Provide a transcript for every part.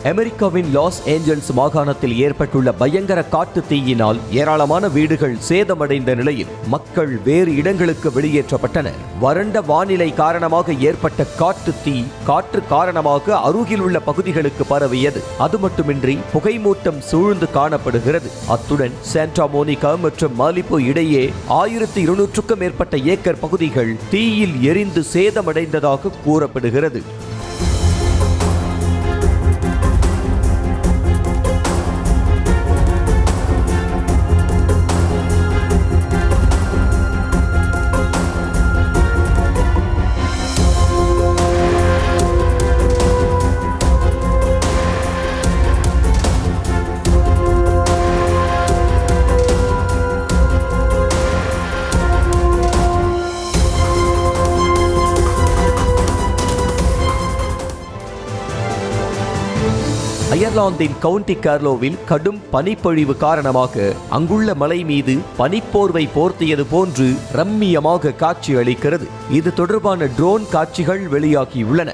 அமெரிக்காவின் Los Angeles மாகாணத்தில் ஏற்பட்டுள்ள பயங்கர காட்டு தீயினால் ஏராளமான வீடுகள் சேதமடைந்த நிலையில் மக்கள் வேறு இடங்களுக்கு வெளியேற்றப்பட்டனர். வறண்ட வானிலை காரணமாக ஏற்பட்ட காட்டு தீ காற்று காரணமாக அருகில் உள்ள பகுதிகளுக்கு பரவியது. அது மட்டுமின்றி புகைமூட்டம் சூழ்ந்து காணப்படுகிறது. அத்துடன் சாண்டா மோனிகா மற்றும் மாலிபோ இடையே 1200க்கும் மேற்பட்ட ஏக்கர் பகுதிகள் தீயில் எரிந்து சேதமடைந்ததாக கூறப்படுகிறது. அயர்லாந்தின் கவுண்டி கார்லோவில் கடும் பனிப்பொழிவு காரணமாக அங்குள்ள மலை மீது பனிப்போர்வை போர்த்தியது போன்று ரம்மியமாக காட்சி அளிக்கிறது. இது தொடர்பான ட்ரோன் காட்சிகள் வெளியாகியுள்ளன.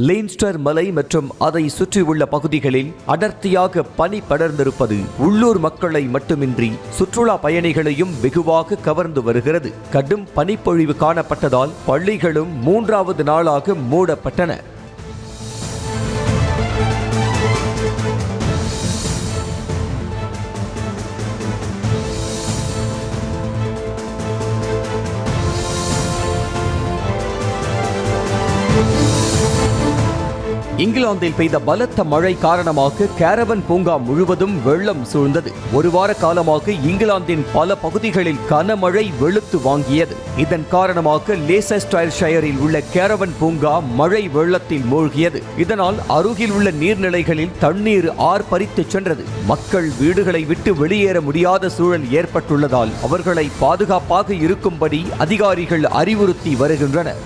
லேன்ஸ்டர் மலை மற்றும் அதை சுற்றியுள்ள பகுதிகளில் அடர்த்தியாக பனி படர்ந்திருப்பது உள்ளூர் மக்களை மட்டுமின்றி சுற்றுலா பயணிகளையும் வெகுவாக கவர்ந்து வருகிறது. கடும் பனிப்பொழிவு காணப்பட்டதால் பள்ளிகளும் 3வது நாளாக மூடப்பட்டன. இங்கிலாந்தில் பெய்த பலத்த மழை காரணமாக கேரவன் பூங்கா முழுவதும் வெள்ளம் சூழ்ந்தது. ஒரு வார காலமாக இங்கிலாந்தின் பல பகுதிகளில் கனமழை வெளுத்து வாங்கியது. இதன் காரணமாக லேசெஸ்டர்ஷயரில் உள்ள கேரவன் பூங்கா மழை வெள்ளத்தில் மூழ்கியது. இதனால் அருகில் உள்ள நீர்நிலைகளில் தண்ணீர் ஆர்ப்பரித்து சென்றது. மக்கள் வீடுகளை விட்டு வெளியேற முடியாத சூழல் ஏற்பட்டுள்ளதால் அவர்களை பாதுகாப்பாக இருக்கும்படி அதிகாரிகள் அறிவுறுத்தி வருகின்றனர்.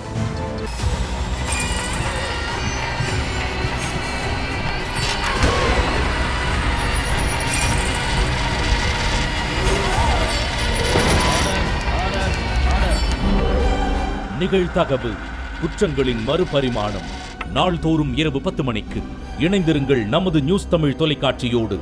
நிகழ்தகவு குற்றங்களின் மறுபரிமாணம். நாள்தோறும் இரவு 10 மணிக்கு இணைந்திருங்கள் நமது நியூஸ் தமிழ் தொலைக்காட்சியோடு.